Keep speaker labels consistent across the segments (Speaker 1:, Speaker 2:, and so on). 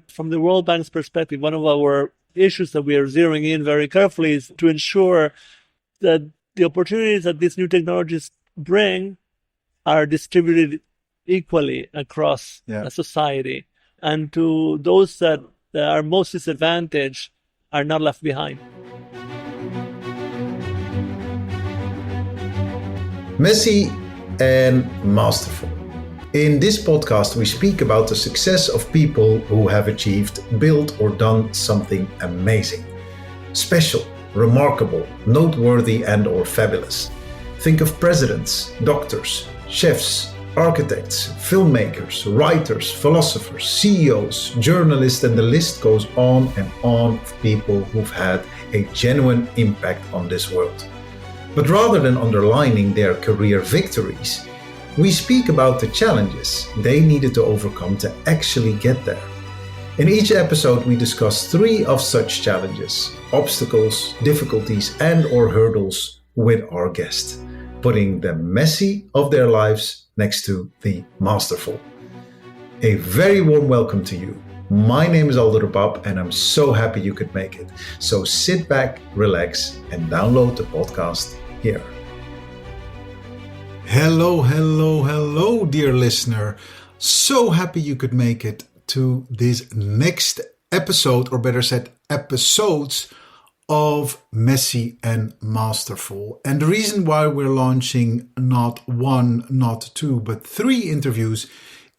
Speaker 1: From the World Bank's perspective, one of our issues that we are zeroing in very carefully is to ensure that the opportunities that these new technologies bring are distributed equally across a society, and to those that are most disadvantaged are not left behind.
Speaker 2: Messy and masterful. In this podcast, we speak about the success of people who have achieved, built, or done something amazing, special, remarkable, noteworthy, and/or fabulous. Think of presidents, doctors, chefs, architects, filmmakers, writers, philosophers, CEOs, journalists, and the list goes on and on of people who've had a genuine impact on this world. But rather than underlining their career victories, we speak about the challenges they needed to overcome to actually get there. In each episode, we discuss 3 of such challenges, obstacles, difficulties, and/or hurdles with our guest, putting the messy of their lives next to the masterful. A very warm welcome to you. My name is Alder Bab, and I'm so happy you could make it. So sit back, relax, and download the podcast here. Hello, dear listener. So happy you could make it to this next episode, or better said, episodes of Messy and Masterful. And the reason why we're launching not 1, not 2, but 3 interviews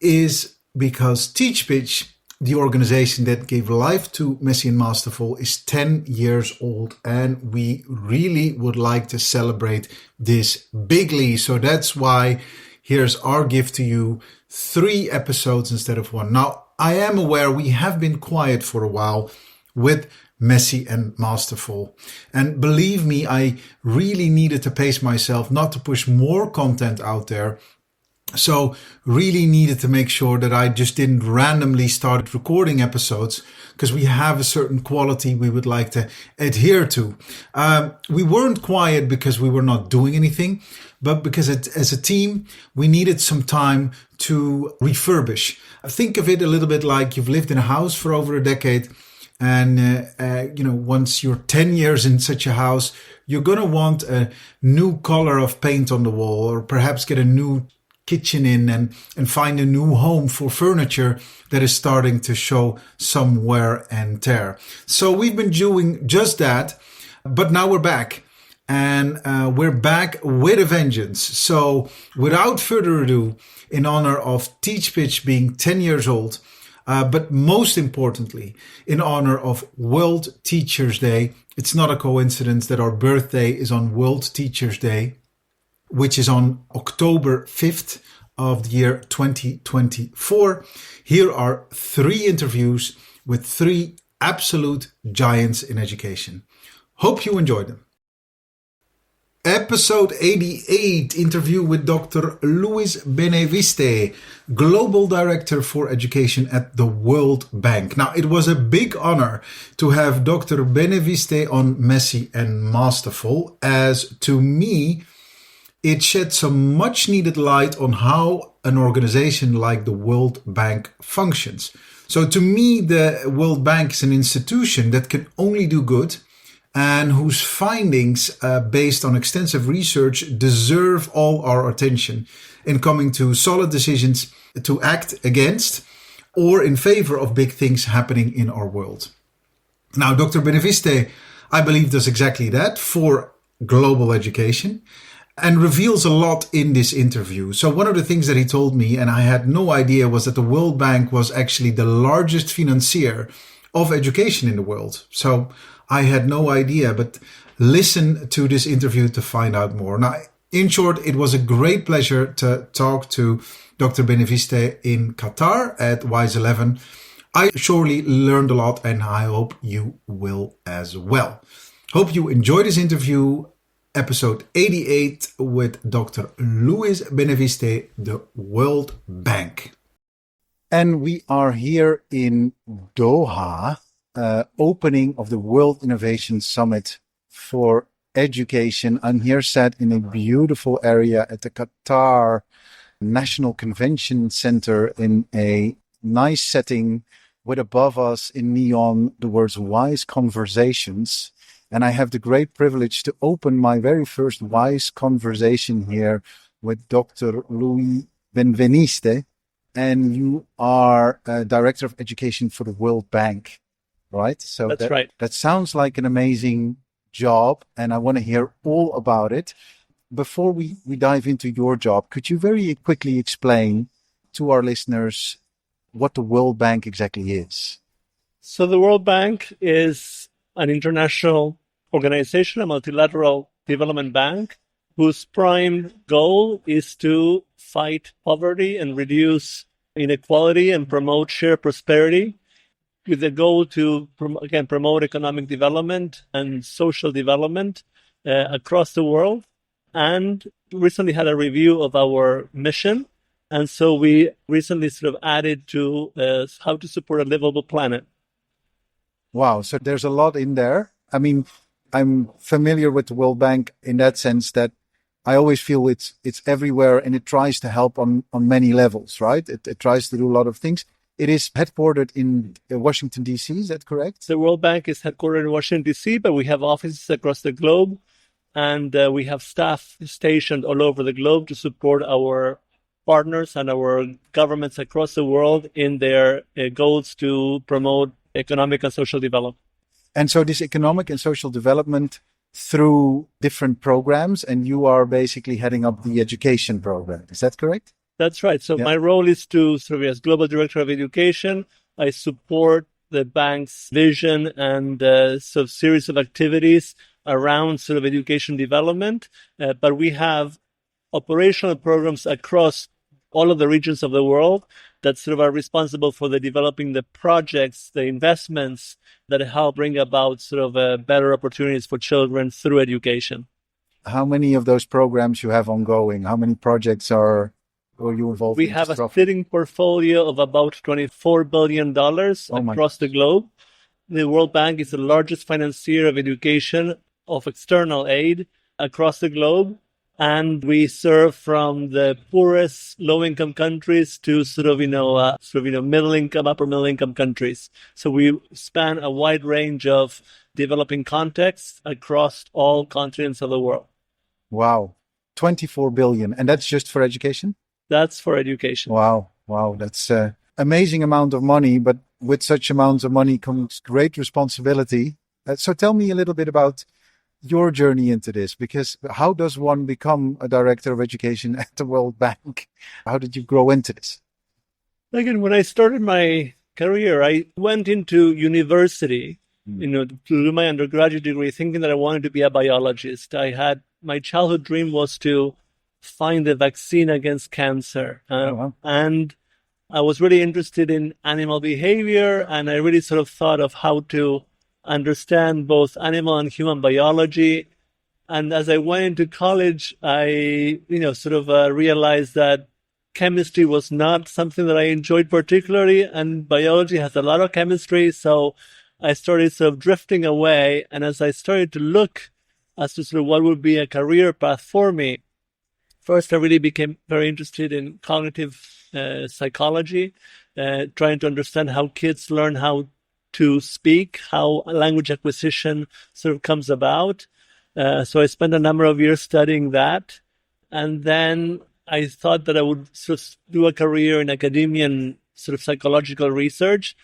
Speaker 2: is because TeachPitch, the organization that gave life to Messy and Masterful, is 10 years old, and we really would like to celebrate this bigly. So that's why here's our gift to you, 3 episodes instead of 1. Now, I am aware we have been quiet for a while with Messy and Masterful. And believe me, I really needed to pace myself not to push more content out there. So really needed to make sure that I just didn't randomly start recording episodes, because we have a certain quality we would like to adhere to. We weren't quiet because we were not doing anything, but because as a team, we needed some time to refurbish. Think of it a little bit like you've lived in a house for over a decade. And, once you're 10 years in such a house, you're going to want a new color of paint on the wall, or perhaps get a new kitchen in and find a new home for furniture that is starting to show some wear and tear. So we've been doing just that, but now we're back, and we're back with a vengeance. So without further ado, in honor of TeachPitch being 10 years old, but most importantly, in honor of World Teachers Day, it's not a coincidence that our birthday is on World Teachers Day, which is on October 5th of the year 2024. Here are 3 interviews with 3 absolute giants in education. Hope you enjoyed them. Episode 88, interview with Dr. Luis Benaviste, Global Director for Education at the World Bank. Now, it was a big honor to have Dr. Benaviste on Messy and Masterful, as to me, it shed some much needed light on how an organization like the World Bank functions. So to me, the World Bank is an institution that can only do good, and whose findings, based on extensive research, deserve all our attention in coming to solid decisions to act against or in favor of big things happening in our world. Now, Dr. Benaviste, I believe, does exactly that for global education, and reveals a lot in this interview. So one of the things that he told me, and I had no idea, was that the World Bank was actually the largest financier of education in the world. So I had no idea, but listen to this interview to find out more. Now, in short, it was a great pleasure to talk to Dr. Benaviste in Qatar at WISE 11. I surely learned a lot, and I hope you will as well. Hope you enjoy this interview, episode 88 with Dr. Luis Benaviste, the World Bank. And we are here in Doha, opening of the World Innovation Summit for Education. I'm here sat in a beautiful area at the Qatar National Convention Center in a nice setting
Speaker 3: with above us in neon the words Wise Conversations. And I have the great privilege to open my very first Wise Conversation here with Dr. Louis Benveniste. And you are Director of Education for the World Bank, right? So
Speaker 1: That's right.
Speaker 3: That sounds like an amazing job, and I want to hear all about it. Before we dive into your job, could you very quickly explain to our listeners what the World Bank exactly is?
Speaker 1: So the World Bank is an international organization, a multilateral development bank, whose prime goal is to fight poverty and reduce inequality and promote shared prosperity, with the goal to, again, promote economic development and social development across the world. And recently had a review of our mission. And so we recently sort of added to how to support a livable planet.
Speaker 3: Wow. So there's a lot in there. I mean, I'm familiar with the World Bank in that sense that I always feel it's everywhere, and it tries to help on many levels, right? It tries to do a lot of things. It is headquartered in Washington, D.C., is that correct?
Speaker 1: The World Bank is headquartered in Washington, D.C., but we have offices across the globe, and we have staff stationed all over the globe to support our partners and our governments across the world in their goals to promote economic and social development.
Speaker 3: And so this economic and social development through different programs, and you are basically heading up the education program. Is that correct?
Speaker 1: That's right. So my role is to serve as Global Director of Education. I support the bank's vision and sort of series of activities around sort of education development. But we have operational programs across all of the regions of the world that sort of are responsible for the developing the projects, the investments that help bring about sort of better opportunities for children through education.
Speaker 3: How many of those programs you have ongoing? How many projects are you involved in?
Speaker 1: We have a sitting portfolio of about $24 billion across the globe. The World Bank is the largest financier of education, of external aid across the globe. And we serve from the poorest low-income countries to middle-income, upper-middle-income countries. So we span a wide range of developing contexts across all continents of the world.
Speaker 3: Wow. 24 billion. And that's just for education?
Speaker 1: That's for education.
Speaker 3: Wow. That's an amazing amount of money, but with such amounts of money comes great responsibility. So tell me a little bit about your journey into this, because how does one become a director of education at the World Bank? How did you grow into this?
Speaker 1: Again, when I started my career, I went into university, to do my undergraduate degree, thinking that I wanted to be a biologist. My childhood dream was to find a vaccine against cancer. And I was really interested in animal behavior, and I really sort of thought of how to understand both animal and human biology. And as I went into college, I, realized that chemistry was not something that I enjoyed particularly, and biology has a lot of chemistry. So I started sort of drifting away. And as I started to look as to sort of what would be a career path for me, first, I really became very interested in cognitive psychology, trying to understand how kids learn how to speak, how language acquisition sort of comes about. So I spent a number of years studying that. And then I thought that I would sort of do a career in academia and sort of psychological research,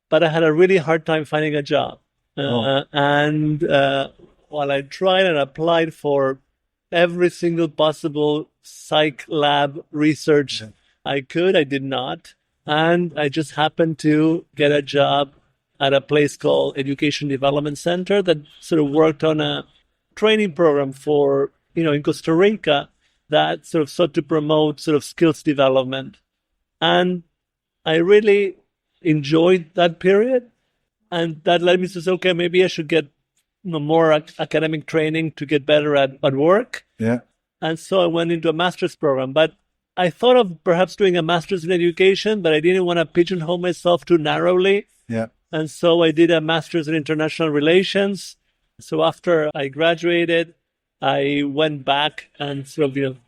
Speaker 1: but I had a really hard time finding a job. And while I tried and applied for every single possible psych lab research I did not. And I just happened to get a job at a place called Education Development Center that sort of worked on a training program for, in Costa Rica that sort of sought to promote sort of skills development. And I really enjoyed that period. And that led me to say, okay, maybe I should get more academic training to get better at work.
Speaker 3: Yeah.
Speaker 1: And so I went into a master's program. But I thought of perhaps doing a master's in education, but I didn't want to pigeonhole myself too narrowly.
Speaker 3: Yeah.
Speaker 1: And so I did a master's in international relations. So after I graduated, I went back and sort of,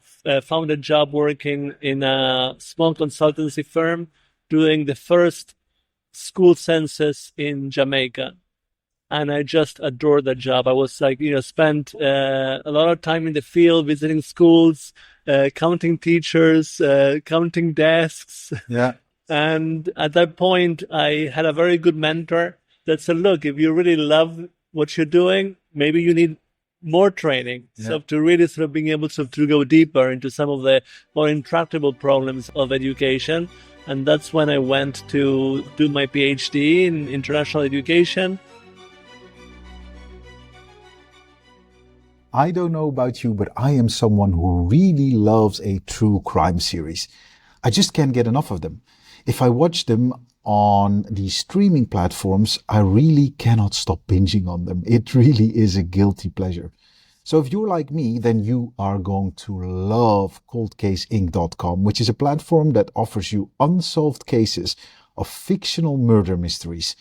Speaker 1: found a job working in a small consultancy firm, doing the first school census in Jamaica. And I just adored that job. I was like, spent a lot of time in the field, visiting schools, counting teachers, counting desks.
Speaker 3: Yeah.
Speaker 1: And at that point, I had a very good mentor that said, look, if you really love what you're doing, maybe you need more training.
Speaker 3: Yeah.
Speaker 1: So to really sort of being able to go deeper into some of the more intractable problems of education. And that's when I went to do my PhD in international education.
Speaker 3: I don't know about you, but I am someone who really loves a true crime series. I just can't get enough of them. If I watch them on the streaming platforms, I really cannot stop binging on them. It really is a guilty pleasure. So if you're like me, then you are going to love coldcaseinc.com, which is a platform that offers you unsolved cases of fictional murder mysteries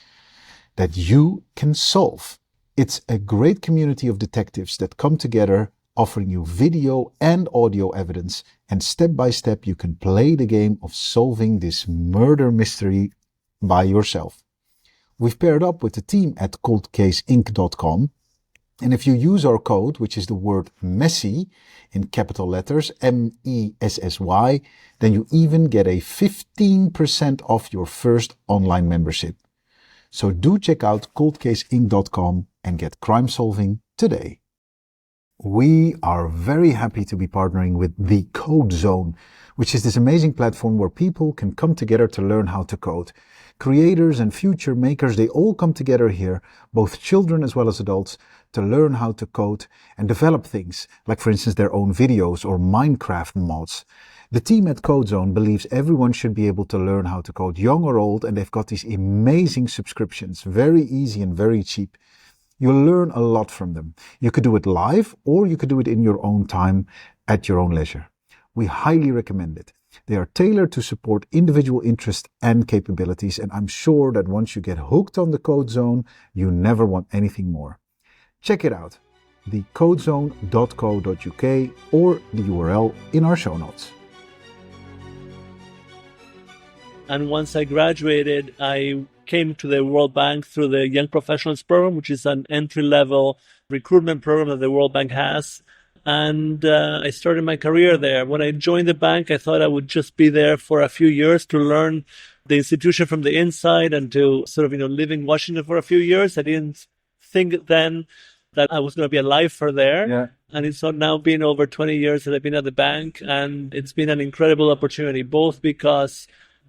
Speaker 3: that you can solve. It's a great community of detectives that come together, offering you video and audio evidence, and step by step you can play the game of solving this murder mystery by yourself. We've paired up with the team at coldcaseinc.com, and if you use our code, which is the word MESSY in capital letters, MESSY, then you even get a 15% off your first online membership. So do check out coldcaseinc.com and get crime solving today. We are very happy to be partnering with The Code Zone, which is this amazing platform where people can come together to learn how to code. Creators and future makers, they all come together here, both children as well as adults, to learn how to code and develop things, like for instance their own videos or Minecraft mods. The team at CodeZone believes everyone should be able to learn how to code, young or old, and they've got these amazing subscriptions, very easy and very cheap. You'll learn a lot from them. You could do it live or you could do it in your own time at your own leisure. We highly recommend it. They are tailored to support individual interests and capabilities, and I'm sure that once you get hooked on the Code Zone, you never want anything more. Check it out, thecodezone.co.uk or the URL in our show notes.
Speaker 1: And once I graduated, I came to the World Bank through the Young Professionals Program, which is an entry-level recruitment program that the World Bank has. And I started my career there. When I joined the bank, I thought I would just be there for a few years to learn the institution from the inside and to sort of, live in Washington for a few years. I didn't think then that I was going to be a lifer there.
Speaker 3: Yeah.
Speaker 1: And it's now been over 20 years that I've been at the bank. And it's been an incredible opportunity, both because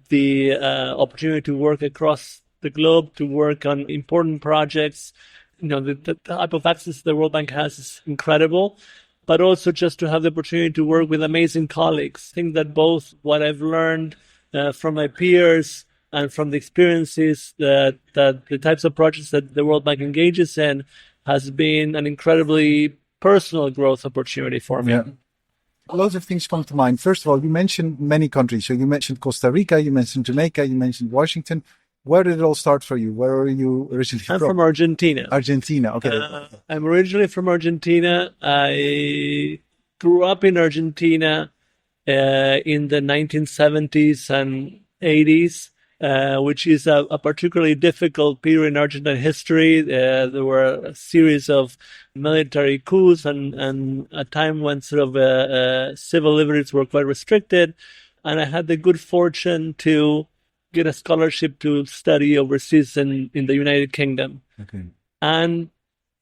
Speaker 1: the opportunity to work across the globe, to work on important projects, the type of access the World Bank has is incredible, but also just to have the opportunity to work with amazing colleagues. I think that both what I've learned from my peers and from the experiences that the types of projects that the World Bank engages in has been an incredibly personal growth opportunity for me.
Speaker 3: Yeah. Loads of things come to mind. First of all, you mentioned many countries. So you mentioned Costa Rica, you mentioned Jamaica, you mentioned Washington. Where did it all start for you? Where are you originally from?
Speaker 1: I'm from Argentina.
Speaker 3: Argentina, okay.
Speaker 1: I'm originally from Argentina. I grew up in Argentina in the 1970s and 80s, which is a particularly difficult period in Argentine history. There were a series of military coups and a time when sort of civil liberties were quite restricted. And I had the good fortune to get a scholarship to study overseas in the United Kingdom.
Speaker 3: Okay.
Speaker 1: And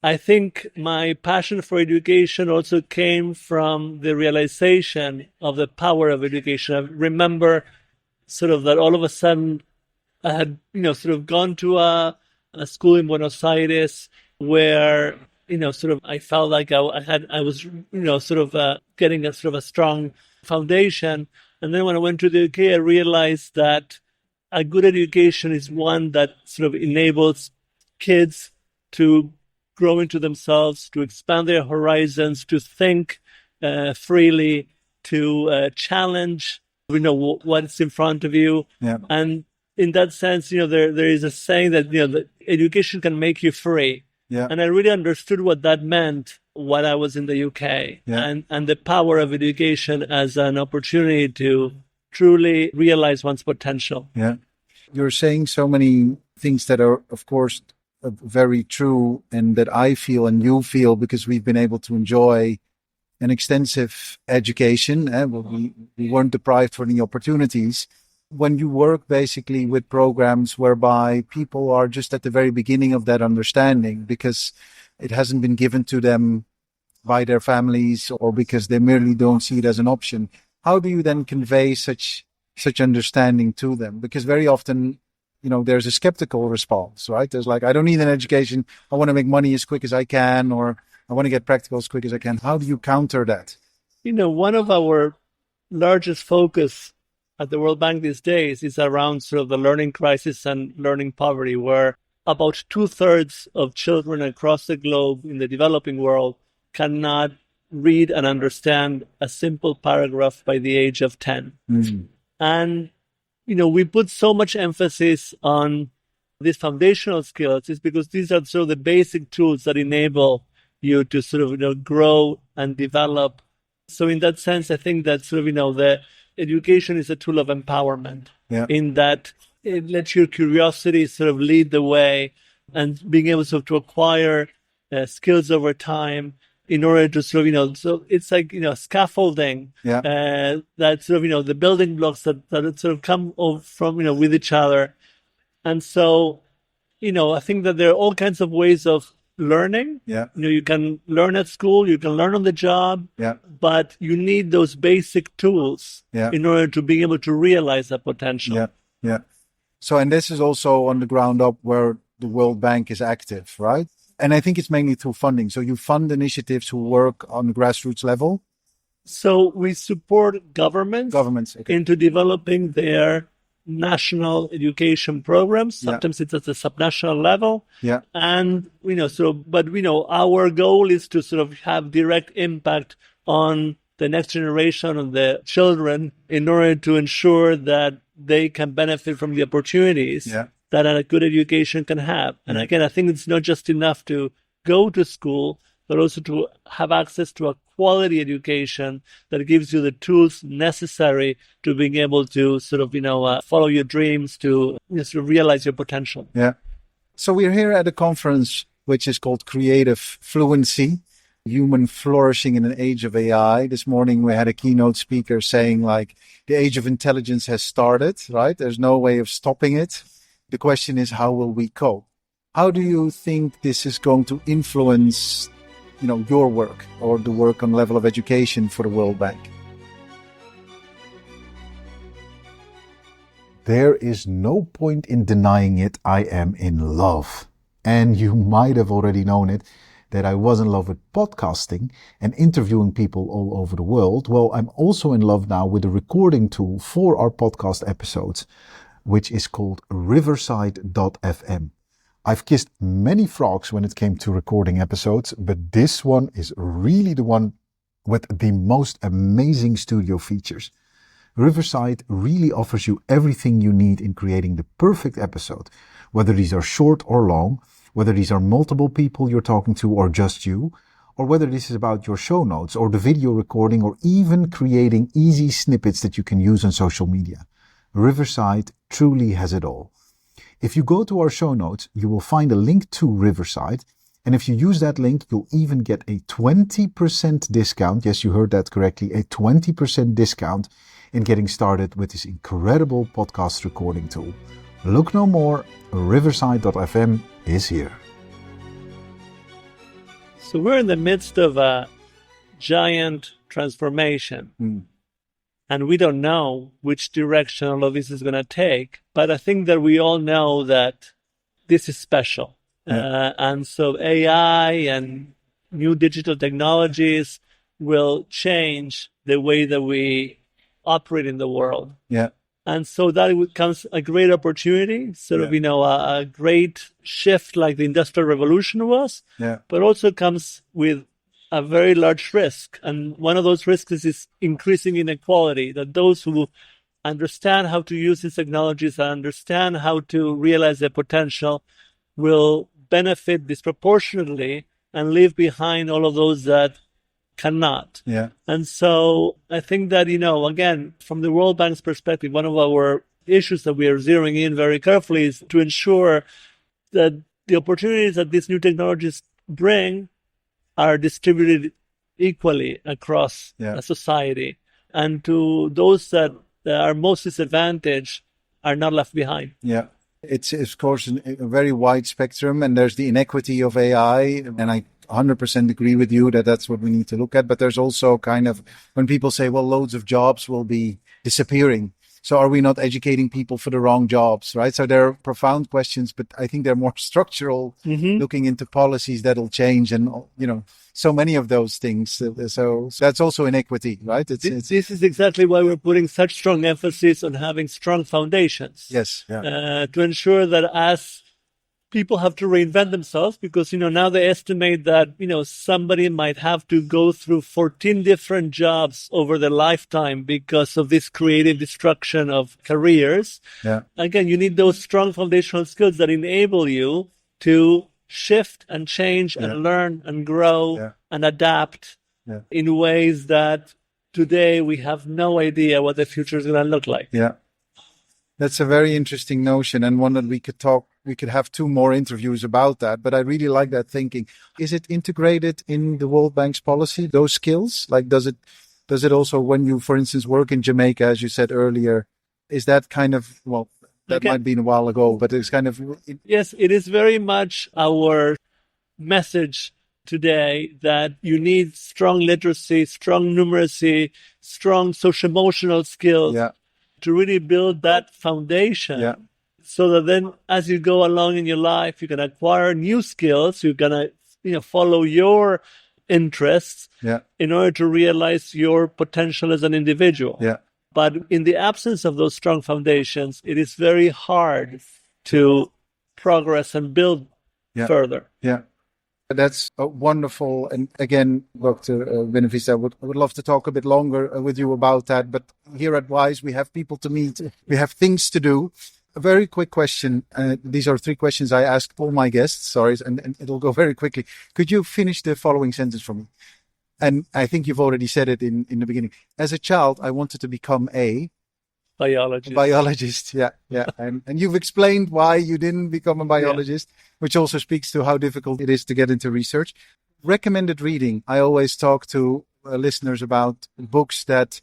Speaker 1: I think my passion for education also came from the realization of the power of education. I remember sort of that all of a sudden I had, sort of gone to a school in Buenos Aires where, sort of I felt like I was, sort of getting a sort of a strong foundation. And then when I went to the UK, I realized that a good education is one that sort of enables kids to grow into themselves, to expand their horizons, to think freely, to challenge, what's in front of you.
Speaker 3: Yeah.
Speaker 1: And in that sense, there is a saying that, that education can make you free.
Speaker 3: Yeah.
Speaker 1: And I really understood what that meant when I was in the UK, and the power of education as an opportunity to truly realize one's potential.
Speaker 3: Yeah. You're saying so many things that are, of course, very true, and that I feel and you feel, because we've been able to enjoy an extensive education. We weren't deprived of any opportunities. When you work basically with programs whereby people are just at the very beginning of that understanding because it hasn't been given to them by their families or because they merely don't see it as an option, how do you then convey such understanding to them? Because very often, there's a skeptical response, right? There's like, I don't need an education. I want to make money as quick as I can, or I want to get practical as quick as I can. How do you counter that?
Speaker 1: One of our largest focus at the World Bank these days is around sort of the learning crisis and learning poverty, where about 2/3 of children across the globe in the developing world cannot read and understand a simple paragraph by the age of 10.
Speaker 3: Mm.
Speaker 1: And, we put so much emphasis on these foundational skills is because these are sort of the basic tools that enable you to sort of, grow and develop. So in that sense, I think that sort of, the education is a tool of empowerment in that it lets your curiosity sort of lead the way, and being able to acquire skills over time in order to sort of, so it's like, scaffolding that sort of, the building blocks that sort of come from, with each other. And so, I think that there are all kinds of ways of learning.
Speaker 3: Yeah.
Speaker 1: You can learn at school, you can learn on the job, but you need those basic tools in order to be able to realize that potential.
Speaker 3: Yeah. Yeah. So, and this is also on the ground up where the World Bank is active, right? And I think it's mainly through funding. So you fund initiatives who work on the grassroots level?
Speaker 1: So we support governments
Speaker 3: okay.
Speaker 1: into developing their national education programs. Sometimes it's at the subnational level.
Speaker 3: Yeah.
Speaker 1: And, our goal is to sort of have direct impact on the next generation of the children in order to ensure that they can benefit from the opportunities that a good education can have. And again, I think it's not just enough to go to school, but also to have access to a quality education that gives you the tools necessary to being able to sort of, follow your dreams, to sort of realize your potential.
Speaker 3: Yeah. So we're here at a conference which is called Creative Fluency, Human Flourishing in an Age of AI. This morning we had a keynote speaker saying like the age of intelligence has started, right? There's no way of stopping it. The question is, how will we cope? How do you think this is going to influence, your work or the work on level of education for the World Bank? There is no point in denying it. I am in love. And you might have already known it, that I was in love with podcasting and interviewing people all over the world. Well, I'm also in love now with a recording tool for our podcast episodes, which is called Riverside.fm. I've kissed many frogs when it came to recording episodes, but this one is really the one with the most amazing studio features. Riverside really offers you everything you need in creating the perfect episode, whether these are short or long, whether these are multiple people you're talking to or just you, or whether this is about your show notes or the video recording or even creating easy snippets that you can use on social media. Riverside truly has it all. If you go to our show notes, you will find a link to Riverside. And if you use that link, you'll even get a 20% discount. Yes, you heard that correctly. A 20% discount in getting started with this incredible podcast recording tool. Look no more. Riverside.fm is here.
Speaker 1: So we're in the midst of a giant transformation. And we don't know which direction all of this is going to take. But I think that we all know that this is special. And so AI and new digital technologies will change the way that we operate in the world.
Speaker 3: Yeah.
Speaker 1: And so that becomes a great opportunity, sort of, a great shift like the Industrial Revolution was, but also comes with a very large risk. And one of those risks is increasing inequality, that those who understand how to use these technologies and understand how to realize their potential will benefit disproportionately and leave behind all of those that cannot.
Speaker 3: Yeah.
Speaker 1: And so I think that, again, from the World Bank's perspective, one of our issues that we are zeroing in very carefully is to ensure that the opportunities that these new technologies bring are distributed equally across a society, and to those that are most disadvantaged are not left behind.
Speaker 3: Yeah. It's, of course, a very wide spectrum, and there's the inequity of AI, and I 100% agree with you that that's what we need to look at. But there's also kind of, when people say, well, loads of jobs will be disappearing. So are we not educating people for the wrong jobs, right? So there are profound questions, but I think they're more structural, looking into policies that'll change, and, so many of those things. So that's also inequity, right?
Speaker 1: This is exactly why we're putting such strong emphasis on having strong foundations.
Speaker 3: Yes. Yeah.
Speaker 1: To ensure that as people have to reinvent themselves, because, now they estimate that, somebody might have to go through 14 different jobs over their lifetime because of this creative destruction of careers.
Speaker 3: Yeah.
Speaker 1: Again, you need those strong foundational skills that enable you to shift and change and learn and grow and adapt in ways that today we have no idea what the future is going to look like.
Speaker 3: Yeah. That's a very interesting notion, and one that we could have 2 more interviews about that, but I really like that thinking. Is it integrated in the World Bank's policy, those skills? Like, does it also, when you, for instance, work in Jamaica, as you said earlier, is that kind of, well, that might be a while ago, but it's kind of...
Speaker 1: Yes, it is very much our message today that you need strong literacy, strong numeracy, strong social-emotional skills to really build that foundation, so that then as you go along in your life, you can acquire new skills, you're going to follow your interests in order to realize your potential as an individual.
Speaker 3: Yeah.
Speaker 1: But in the absence of those strong foundations, it is very hard to progress and build further.
Speaker 3: Yeah. That's wonderful. And again, Dr. Benaviste, I would love to talk a bit longer with you about that. But here at WISE, we have people to meet. We have things to do. A very quick question. These are 3 questions I asked all my guests. Sorry, and it'll go very quickly. Could you finish the following sentence for me? And I think you've already said it in the beginning. As a child, I wanted to become a biologist. Yeah. And you've explained why you didn't become a biologist, which also speaks to how difficult it is to get into research. Recommended reading. I always talk to listeners about books that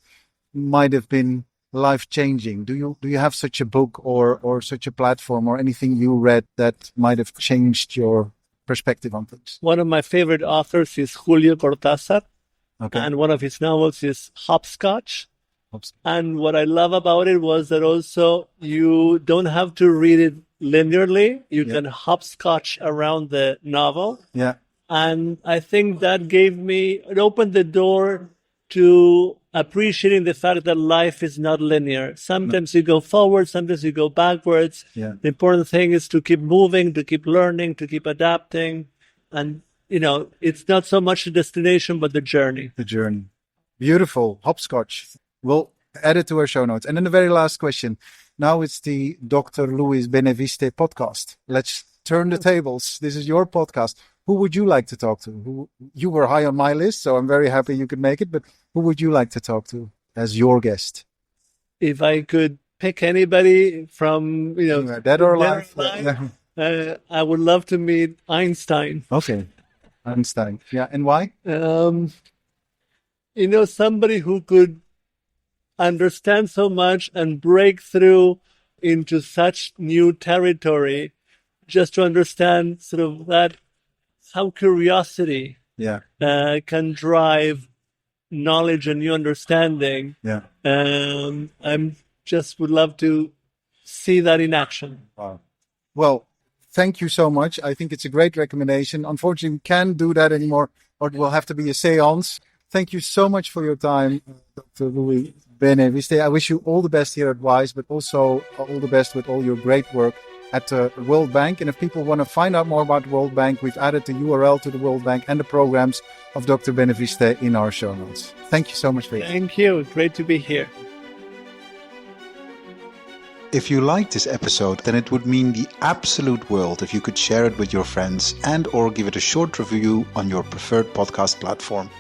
Speaker 3: might have been life-changing. Do you have such a book or such a platform or anything you read that might have changed your perspective on things?
Speaker 1: One of my favorite authors is Julio Cortázar, and one of his novels is Hopscotch. And what I love about it was that also you don't have to read it linearly. You can hopscotch around the novel.
Speaker 3: Yeah.
Speaker 1: And I think that it opened the door to appreciating the fact that life is not linear. Sometimes you go forward, sometimes you go backwards.
Speaker 3: Yeah.
Speaker 1: The important thing is to keep moving, to keep learning, to keep adapting. And, it's not so much the destination, but the journey.
Speaker 3: The journey. Beautiful. Hopscotch. We'll add it to our show notes. And then the very last question. Now it's the Dr. Luis Benaviste podcast. Let's turn the tables. This is your podcast. Who would you like to talk to? You were high on my list, so I'm very happy you could make it. But who would you like to talk to as your guest?
Speaker 1: If I could pick anybody from,
Speaker 3: dead or alive,
Speaker 1: I would love to meet Einstein.
Speaker 3: Okay, Einstein. Yeah, and why?
Speaker 1: Somebody who could understand so much and break through into such new territory, just to understand sort of that. How curiosity can drive knowledge and new understanding.
Speaker 3: Yeah.
Speaker 1: I just would love to see that in action.
Speaker 3: Wow. Well, thank you so much. I think it's a great recommendation. Unfortunately, we can't do that anymore, or it will have to be a seance. Thank you so much for your time, Dr. Luis Benaviste. I wish you all the best here at WISE, but also all the best with all your great work at the World Bank. And if people want to find out more about the World Bank, we've added the URL to the World Bank and the programs of Dr. Benaviste in our show notes. Thank you so much for your time.
Speaker 1: Thank you. Great to be here.
Speaker 2: If you liked this episode, then it would mean the absolute world if you could share it with your friends and/or give it a short review on your preferred podcast platform.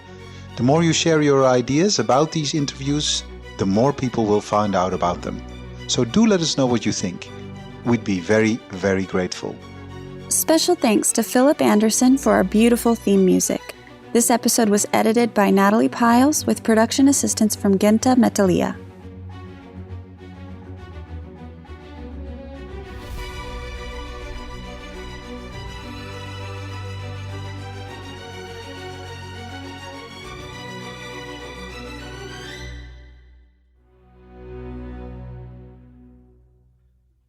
Speaker 2: The more you share your ideas about these interviews, the more people will find out about them.
Speaker 3: So do let us know what you think. We'd be very, very grateful.
Speaker 4: Special thanks to Philip Anderson for our beautiful theme music. This episode was edited by Natalie Piles with production assistance from Genta Metalia.